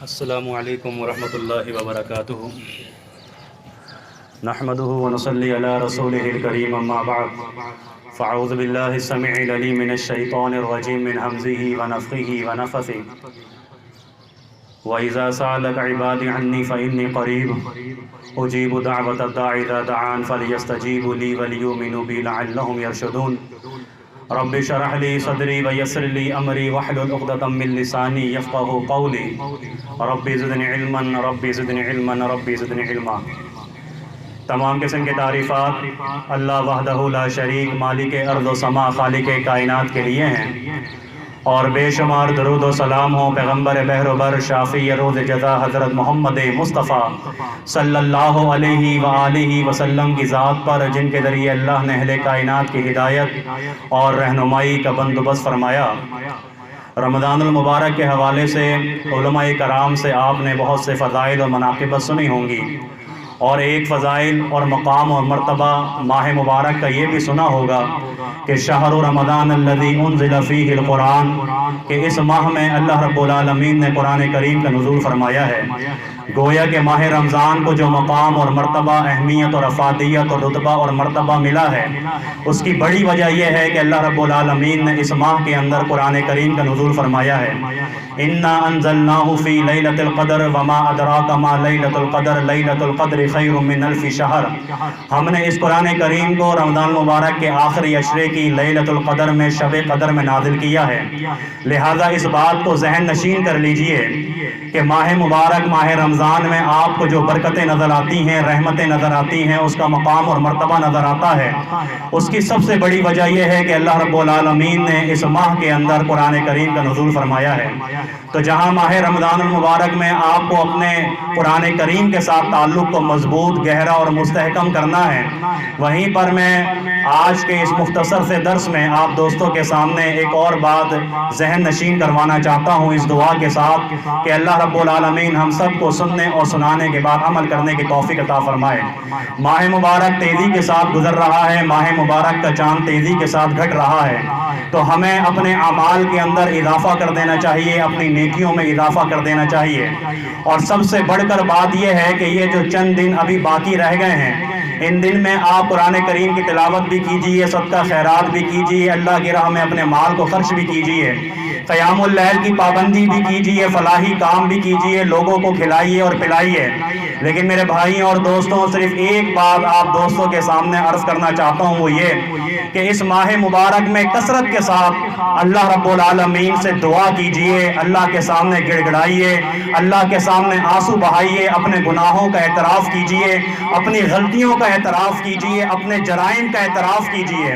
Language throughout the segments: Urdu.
السلام علیکم ورحمۃ اللہ وبرکاتہ۔ نحمده ونصلی علی رسوله الکریم، اما بعد فاعوذ باللہ السمیع العلیم من الشیطان الرجیم من ہمزه ونفخه ونفثه۔ وَإِذَا سَأَلَكَ عِبَادِي عَنِّي فَإِنِّي قَرِيبٌ أُجِيبُ دَعْوَةَ الدَّاعِ إِذَا دَعَانِ فَلْيَسْتَجِيبُوا لِي وَلْيُؤْمِنُوا بِي لَعَلَّهُمْ يَرْشُدُونَ رَبِّ اشْرَحْ لِي صَدْرِي وَيَسِّرْ لِي أَمْرِي وَاحْلُلْ عُقْدَةً مِّن لِّسَانِي يَفْقَهُوا قَوْلِي رَبِّ زِدْنِي عِلْمًا رَبِّ زِدْنِي عِلْمًا رَبِّ زِدْنِي عِلْمًا۔ تمام قسم کے تعریفات اللہ وحدہ لا شریک مالک ارض و سما خالق کائنات کے لیے ہیں، اور بے شمار درود و سلام ہوں پیغمبر بحر و بر شافی روز جزا حضرت محمد مصطفیٰ صلی اللہ علیہ وآلہ وسلم کی ذات پر، جن کے ذریعے اللہ نے اہل کائنات کی ہدایت اور رہنمائی کا بندوبست فرمایا۔ رمضان المبارک کے حوالے سے علماء کرام سے آپ نے بہت سے فضائل اور مناقب سنی ہوں گی، اور ایک فضائل اور مقام اور مرتبہ ماہ مبارک کا یہ بھی سنا ہوگا کہ شہر رمضان الذی انزل فیہ القرآن، کہ اس ماہ میں اللہ رب العالمین نے قرآن کریم کا نزول فرمایا ہے۔ گویا کہ ماہ رمضان کو جو مقام اور مرتبہ، اہمیت اور افادیت اور رتبہ اور مرتبہ ملا ہے، اس کی بڑی وجہ یہ ہے کہ اللہ رب العالمین نے اس ماہ کے اندر قرآن کریم کا نزول فرمایا ہے۔ اِنَّا أَنزَلْنَاهُ فِي لَيْلَةِ الْقَدْرِ وَمَا أَدْرَاكَ مَا لَيْلَةُ الْقَدْرِ لَيْلَةُ الْقَدْرِ خَيْرٌ مِّنْ أَلْفِ شَهْرٍ۔ ہم نے اس قرآن کریم کو رمضان مبارک کے آخری عشرے کی لیلۃ القدر میں، شب قدر میں نازل کیا ہے۔ لہذا اس بات کو ذہن نشین کر لیجئے کہ ماہ مبارک، ماہ رمضان میں آپ کو جو برکتیں نظر آتی ہیں، رحمتیں نظر آتی ہیں، اس کا مقام اور مرتبہ نظر آتا ہے، اس کی سب سے بڑی وجہ یہ ہے کہ اللہ رب العالمین نے اس ماہ کے اندر قرآن کریم کا نزول فرمایا ہے۔ تو جہاں ماہ رمضان المبارک میں آپ کو اپنے قرآن کریم کے ساتھ تعلق کو مضبوط، گہرا اور مستحکم کرنا ہے، وہیں پر میں آج کے اس مختصر سے درس میں آپ دوستوں کے سامنے ایک اور بات ذہن نشین کروانا چاہتا ہوں، اس دعا کے ساتھ کہ اللہ رب العالمین ہم سب کو سننے اور سنانے کے بعد عمل کرنے کی توفیق عطا فرمائے۔ ماہ مبارک تیزی کے ساتھ گزر رہا ہے، ماہ مبارک کا چاند تیزی کے ساتھ گھٹ رہا ہے، تو ہمیں اپنے اعمال کے اندر اضافہ کر دینا چاہیے، اپنی نیکیوں میں اضافہ کر دینا چاہیے، اور سب سے بڑھ کر بات یہ ہے کہ یہ جو چند دن ابھی باقی رہ گئے ہیں، ان دن میں آپ قرآن کریم کی تلاوت بھی کیجئے، صدقہ خیرات بھی کیجئے، اللہ کی راہ میں اپنے مال کو خرچ بھی کیجئے، قیام اللیل کی پابندی بھی کیجئے، فلاحی کام بھی کیجئے، لوگوں کو کھلائیے اور پلائیے۔ لیکن میرے بھائیوں اور دوستوں، صرف ایک بات آپ دوستوں کے سامنے عرض کرنا چاہتا ہوں، وہ یہ کہ اس ماہ مبارک میں کثرت کے ساتھ اللہ رب العالمین سے دعا کیجئے، اللہ کے سامنے گڑ گڑائیے، اللہ کے سامنے آنسو بہائیے، اپنے گناہوں کا اعتراف کیجئے، اپنی غلطیوں کا اعتراف کیجئے، اپنے جرائم کا اعتراف کیجئے۔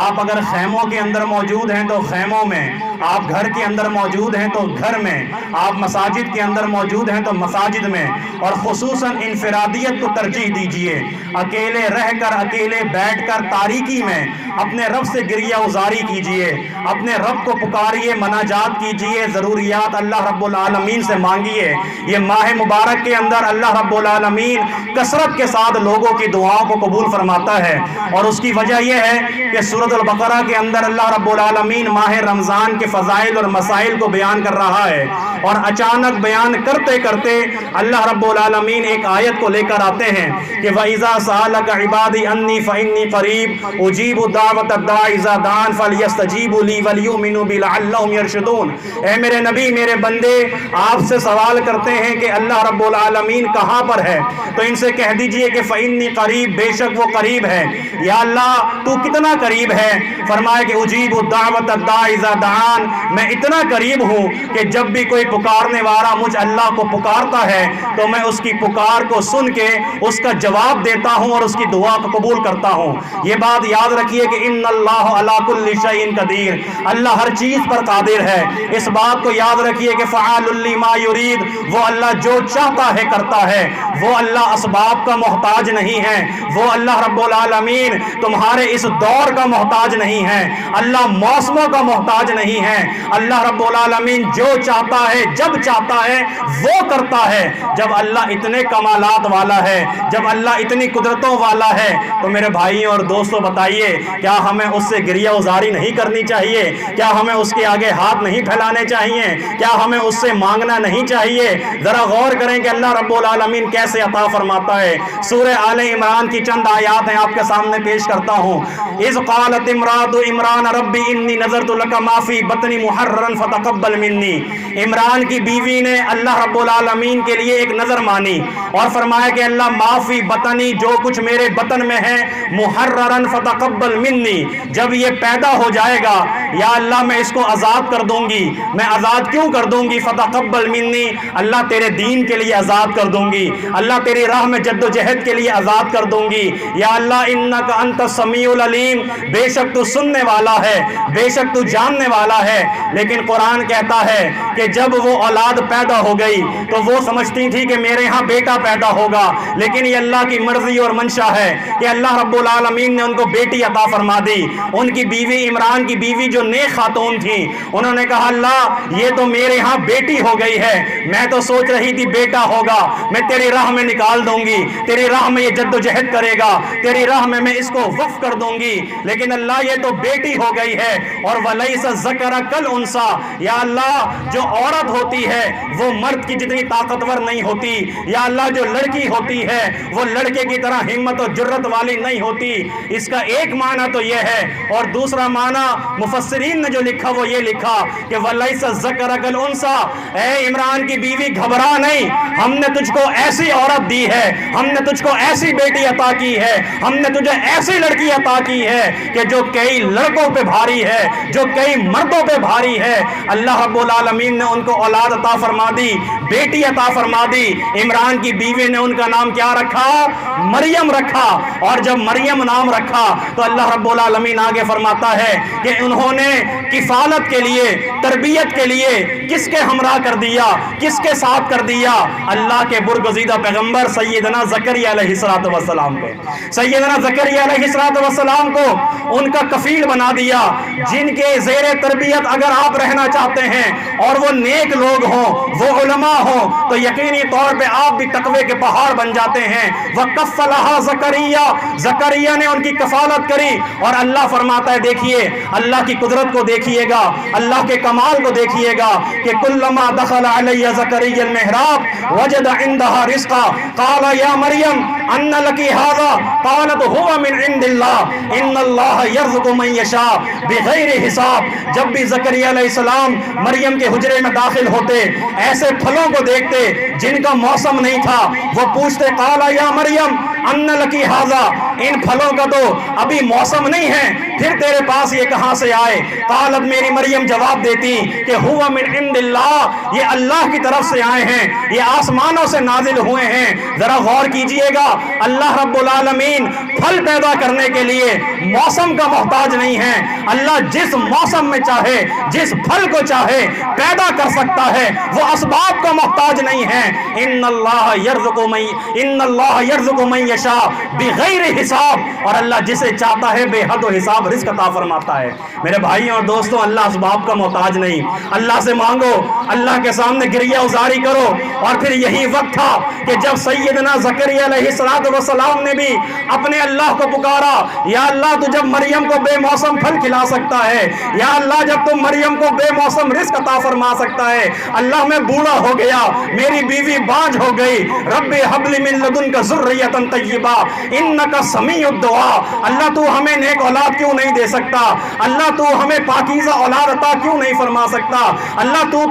آپ اگر خیموں کے اندر موجود ہیں تو خیموں میں، آپ گھر کے اندر موجود ہیں تو گھر میں، آپ مساجد کے اندر موجود ہیں تو مساجد میں، اور خصوصاً انفرادیت کو ترجیح دیجئے۔ اکیلے رہ کر، اکیلے بیٹھ کر تاریکی میں اپنے رب سے گریہ گزاری کیجئے، اپنے رب کو پکاریے، مناجات کیجئے، ضروریات اللہ رب العالمین سے مانگیے۔ یہ ماہ مبارک کے اندر اللہ رب العالمین کثرت کے ساتھ لوگوں کی دعاؤں کو قبول فرماتا ہے، اور اس کی وجہ یہ ہے کہ سورۃ البقرہ کے اندر اللہ رب العالمین ماہ رمضان کے فضائل اور مسائل کو بیان کر رہا ہے، اور اچانک بیان کرتے کرتے اللہ رب العالمین ایک آیت کو لے کر آتے ہیں کہ وَإِذَا سَأَلَكَ عِبَادِي عَنِّي فَإِنِّي قَرِيبٌ أُجِيبُ دَعْوَةَ الدَّاعِ إِذَا دَعَانِ فَلْيَسْتَجِيبُوا لِي وَلْيُؤْمِنُوا بِي لَعَلَّهُمْ يَرْشُدُونَ۔ اے میرے نبی، میرے بندے آپ سے سوال کرتے ہیں کہ اللہ رب العالمین کہاں پر ہے، تو ان سے کہہ دیجئے کہ فَإِنِّي قَرِيب، بے شک وہ قریب ہے۔ یا اللہ تو کتنا قریب ہے؟ فرمایا کہ أُجِيبُ دَعْوَةَ الدَّاعِ إِذَا دَعَانِ، میں اتنا قریب ہوں کہ جب بھی کوئی پکارنے والا مجھ اللہ کو پکارتا ہے تو میں اس کی پکار کو سن کے اس کا جواب دیتا ہوں اور اس کی دعا کو قبول کرتا ہوں۔ یہ بات یاد رکھیے کہ ان اللہ علی کل شیء قدیر، اللہ ہر چیز پر قادر ہے۔ اس بات کو یاد رکھیے کہ فعال لما یرید، وہ اللہ جو چاہتا ہے کرتا ہے، وہ اللہ اسباب کا محتاج نہیں ہے، وہ اللہ رب العالمین تمہارے اس دور کا محتاج نہیں ہے، اللہ موسموں کا محتاج نہیں ہے، اللہ رب العالمین جو چاہتا ہے جب چاہتا ہے وہ کرتا ہے۔ جب اللہ اتنے کمالات والا ہے، جب اللہ اتنی قدرتوں والا ہے، تو میرے بھائیوں اور دوستوں بتائیے کیا ہمیں اس سے گریہ ازاری نہیں کرنی چاہیے؟ کیا ہمیں اس کے آگے ہاتھ نہیں پھیلانے چاہیے؟ کیا ہمیں اس سے مانگنا نہیں چاہیے؟ ذرا غور کریں کہ اللہ رب العالمین کیسے عطا فرماتا ہے۔ سورہ آل عمران کی چند آیات ہیں، آپ کے سامنے پیش کرتا ہوں۔ اذ قالت امرأۃ عمران ربی انی نذرت لک ما فی بطنی محررا فتقبل منی۔ عمران کی بیوی نے اللہ رب العالمین کے لیے ایک نظر مانی اور فرمایا کہ اللہ ما فی بطنی، جو کچھ میرے بطن میں ہے، محررا فتقبل منی، جب یہ پیدا ہو جائے گا یا اللہ میں اس کو آزاد کر دوں گی۔ میں آزاد کیوں کر دوں گی؟ فتقبل منی، اللہ تیرے دین کے لیے آزاد کر دوں گی، اللہ تیری راہ میں جد و جہد کے لیے آزاد کر دوں گی۔ یا اللہ انک انت السمیع العلیم، بے شک تو سننے والا ہے، بے شک تو جاننے والا ہے۔ لیکن قرآن کہتا ہے کہ جب وہ اولاد پیدا ہو گئی تو وہ سمجھتی تھی کہ میرے ہاں بیٹا پیدا ہوگا، لیکن یہ اللہ کی مرضی اور منشا ہے کہ اللہ رب العالمین نے ان کو بیٹی عطا فرما دی۔ ان کی بیوی، عمران کی بیوی جو نیک خاتون تھی، انہوں نے کہا اللہ یہ تو میرے ہاں بیٹی ہو گئی ہے، میں تو سوچ رہی تھی بیٹا ہوگا، میں تیری راہ میں نکال دوں گی، تیری راہ میں یہ جد و جہد کرے گا، تیری راہ میں میں اس کو وقف کر دوں گی، لیکن اللہ یہ تو بیٹی ہو گئی ہے۔ اور وَلَيْسَ الذَّكَرَ كَالْأُنثىٰ، یا اللہ جو عورت ہوتی ہے وہ مرد کی جتنی طاقتور نہیں ہوتی، یا اللہ جو لڑکی ہوتی ہے وہ لڑکے کی طرح ہمت و جرت والی نہیں ہوتی۔ اس کا ایک معنی تو یہ ہے، اور دوسرا معنی مفسرین نے جو لکھا وہ یہ لکھا کہ وَلَيْسَ الذَّكَرَ كَالْأُنثىٰ، اے عمران کی بیوی گھبرا نہیں، ہم نے تجھ کو ایسی عورت دی ہے، ہم نے تجھ کو ایسی بیٹی عطا کی ہے، ہم نے تجھے ایسی لڑکی عطا کی ہے کہ جو کئی لڑکوں پہ بھاری ہے، جو کئی مردوں پہ بھاری ہے۔ اللہ رب العالمین نے ان کو اولاد عطا فرما دی، بیٹی عطا فرما دی۔ عمران کی بیوی نے ان کا نام کیا رکھا؟ مریم رکھا۔ اور جب مریم نام رکھا تو اللہ رب العالمین آگے فرماتا ہے کہ انہوں نے کفالت کے لیے، تربیت کے لیے کس کے ہمراہ کر دیا، کس کے ساتھ کر دیا؟ اللہ کے برگزیدہ پیغمبر سیدنا زکریا علیہ السلام کو، سیدنا زکریا علیہ السلام کو ان کا کفیل بنا دیا، جن کے زیر تربیت اگر آپ رہنا چاہتے ہیں اور وہ نیک لوگ ہوں، وہ علماء ہوں، تو یقینی طور پہ آپ بھی تقوی کے پہاڑ بن جاتے ہیں۔ وَكَفَّلَهَا زَكَرِيَّا، زکریا نے ان کی کفالت کری۔ اور اللہ فرماتا ہے دیکھیے اللہ کی قدرت کو دیکھیے گا، اللہ کے کمال کو دیکھیے گا کہ کلما دخل علی زکریا المحراب وجد عندها رزقا قال یا مریم ان لك هذا قالت هو من عند الله ان الله يرزق من يشاء بغیر حساب۔ جب بھی زکریا علیہ السلام مریم کے حجرے میں داخل ہوتے، ایسے پھلوں کو دیکھتے جن کا موسم نہیں تھا، وہ پوچھتے قال یا مریم ان لك هذا، ان پھلوں کا تو ابھی موسم نہیں ہے، پھر تیرے پاس یہ کہاں سے آئے؟ قالت، میری مریم جواب دیتی کہ ہوا من عند اللہ، یہ اللہ کی طرف سے آئے ہیں، یہ آسمانوں سے نازل ہوئے ہیں۔ ذرا غور کیجئے گا، اللہ رب العالمین پھل پیدا کرنے کے لیے موسم کا محتاج نہیں ہے۔ اللہ جس موسم میں چاہے، جس پھل کو چاہے پیدا کر سکتا ہے، وہ اسباب کا محتاج نہیں ہے۔ ان اللہ یرزق من یشاء بغیر حساب، اور اللہ جسے چاہتا ہے بے حد و حساب رزق عطا فرماتا ہے۔ میرے بھائیوں اور دوستوں، اللہ اسباب کا محتاج نہیں۔ اللہ سے مانگو، اللہ کے سامنے گریہ ازاری کرو۔ اور پھر یہی وقت تھا کہ جب سیدنا زکریا علیہ السلام نے بھی اپنے اللہ کو پکارا، یا اللہ تو جب مریم کو بے موسم پھل کھلا سکتا ہے، یا اللہ جب تم مریم کو بے موسم رزق عطا فرما سکتا ہے، اللہ میں بوڑھا ہو گیا، میری بیوی باج ہو گئی، رب ہب لی من لدنک ذریۃ طیبہ انک سمیع الدعاء، اللہ تو ہمیں نیک اولاد کیوں نہیں دے سکتا؟ اللہ تو ہمیں پاکیزہ اولاد عطا کیوں نہیں فرما سکتا؟ اللہ تو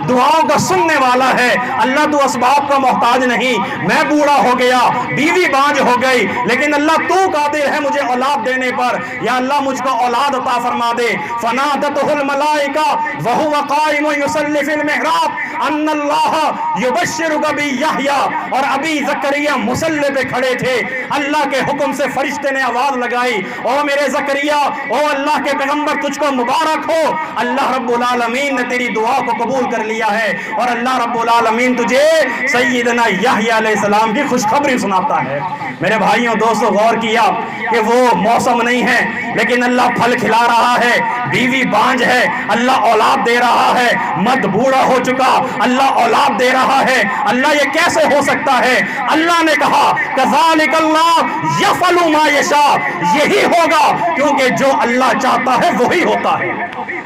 دعاؤں کا سننے والا ہے، اللہ تو اسباب کا محتاج نہیں۔ میں بوڑھا ہو گیا، بیوی باج ہو گئی، لیکن اللہ تو قادر ہے مجھے اولاد دینے پر، یا اللہ مجھ کو اولاد عطا فرما دے۔ فنادته الملائکہ وهو قائم یصلی فی المحراب ان اللہ یبشرک بیحییٰ، اور ابھی زکریا مصلی پہ کھڑے تھے، اللہ کے حکم سے فرشتے نے آواز لگائی، او میرے زکریا، او اللہ کے پیغمبر، تجھ کو مبارک ہو، اللہ رب العالمین نے تیری دعا کو قبول کر لیا ہے، اور اللہ رب العالمین تجھے سیدنا یحییٰ علیہ السلام کی خوشخبری سناتا ہے۔ میرے بھائیوں دوستوں، غور کیا کہ وہ موسم نہیں ہے، لیکن اللہ پھل کھلا رہا ہے، بیوی بانج ہے اللہ اولاد دے رہا ہے، مرد بوڑھا ہو چکا اللہ اولاد دے رہا ہے، اللہ یہ کیسے ہو سکتا ہے؟ اللہ نے کہا کذالک اللہ یفعل ما یشاء، یہی ہوگا کیونکہ جو اللہ چاہتا ہے وہی ہوتا ہے،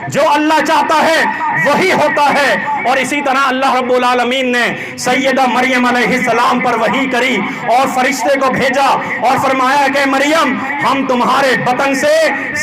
جو اللہ چاہتا ہے وہی ہوتا ہے۔ اور اسی طرح اللہ رب العالمین نے سیدہ مریم علیہ السلام پر وحی کری اور فرشتے کو بھیجا اور فرمایا کہ مریم ہم تمہارے بطن سے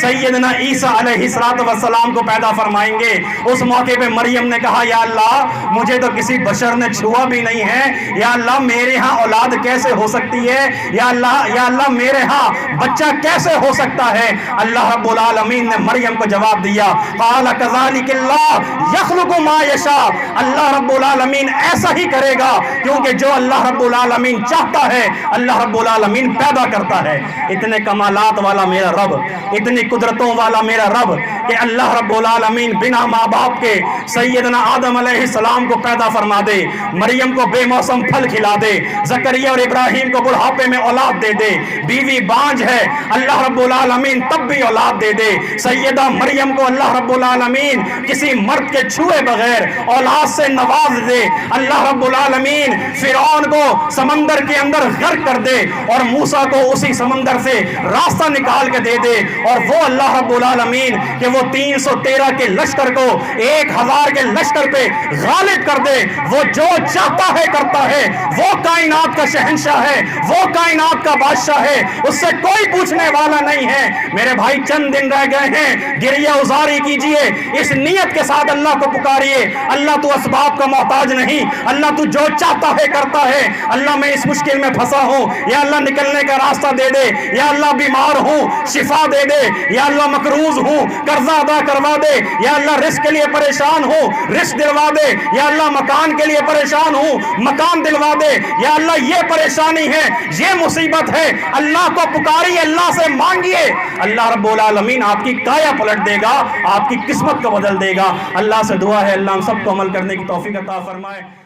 سیدنا عیسیٰ علیہ السلام کو پیدا فرمائیں گے۔ اس موقع پہ مریم نے کہا یا اللہ مجھے تو کسی بشر نے چھوا بھی نہیں ہے، یا اللہ میرے ہاں اولاد کیسے ہو سکتی ہے، یا اللہ میرے ہاں بچہ کیسے ہو سکتا ہے؟ اللہ رب العالمین نے مریم کو جواب دیا قال کذالک اللہ یخلق ما یشاء، اللہ رب العالمین ایسا ہی کرے گا کیونکہ جو اللہ رب العالمین چاہتا ہے اللہ رب العالمین پیدا کرتا ہے۔ اتنے کمالات والا میرا رب، اتنی قدرتوں والا میرا رب کہ اللہ رب العالمین بنا ماں باپ کے سیدنا آدم علیہ السلام کو پیدا فرما دے، مریم کو بے موسم پھل کھلا دے، زکریا اور ابراہیم کو بڑھاپے میں اولاد دے دے، بیوی بانج ہے اللہ رب العالمین تب بھی اولاد دے دے، سیدہ مریم کو اللہ رب العالمین کسی مرد کے چھوئے بغیر اولاد سے نواز دے، اللہ رب العالمین فرعون کو سمندر کے اندر غرق کر دے اور موسیٰ کو اسی سمندر سے راستہ نکال کے دے دے، اور وہ اللہ رب العالمین کہ وہ 313 کے لشکر کو 1000 کے لشکر پہ غالب کر دے، وہ جو چاہتا ہے کرتا ہے، وہ کائنات کا شہنشاہ ہے، وہ کائنات کا بادشاہ ہے، اس سے کوئی پوچھنے والا نہیں ہے۔ میرے بھائی چند دن رہ گئے ہیں، گریہ ازاری کیجئے، اس نیت کے ساتھ اللہ کو پکاریے اللہ تو اسباب کا محتاج نہیں، اللہ تو جو چاہتا ہے کرتا ہے۔ اللہ میں اس مشکل میں پھنسا ہوں، یا اللہ نکلنے کا راستہ دے دے، یا اللہ بیمار ہوں شفا دے دے، یا اللہ مقروض ہوں قرضہ ادا کروا دے، یا اللہ رزق کے لیے پریشان ہوں رزق دلوا دے، یا اللہ مکان کے لیے پریشان ہوں مکان دلوا دے، یا اللہ یہ پریشانی ہے یہ مصیبت ہے، اللہ کو پکاریے اللہ سے مانگیے، اللہ رب العالمین آپ کی کایا پلٹ دے گا، آپ کی قسمت کو بدل دے گا۔ اللہ سے دعا ہے اللہ ہم سب کو عمل کرنے کی توفیق عطا فرمائے۔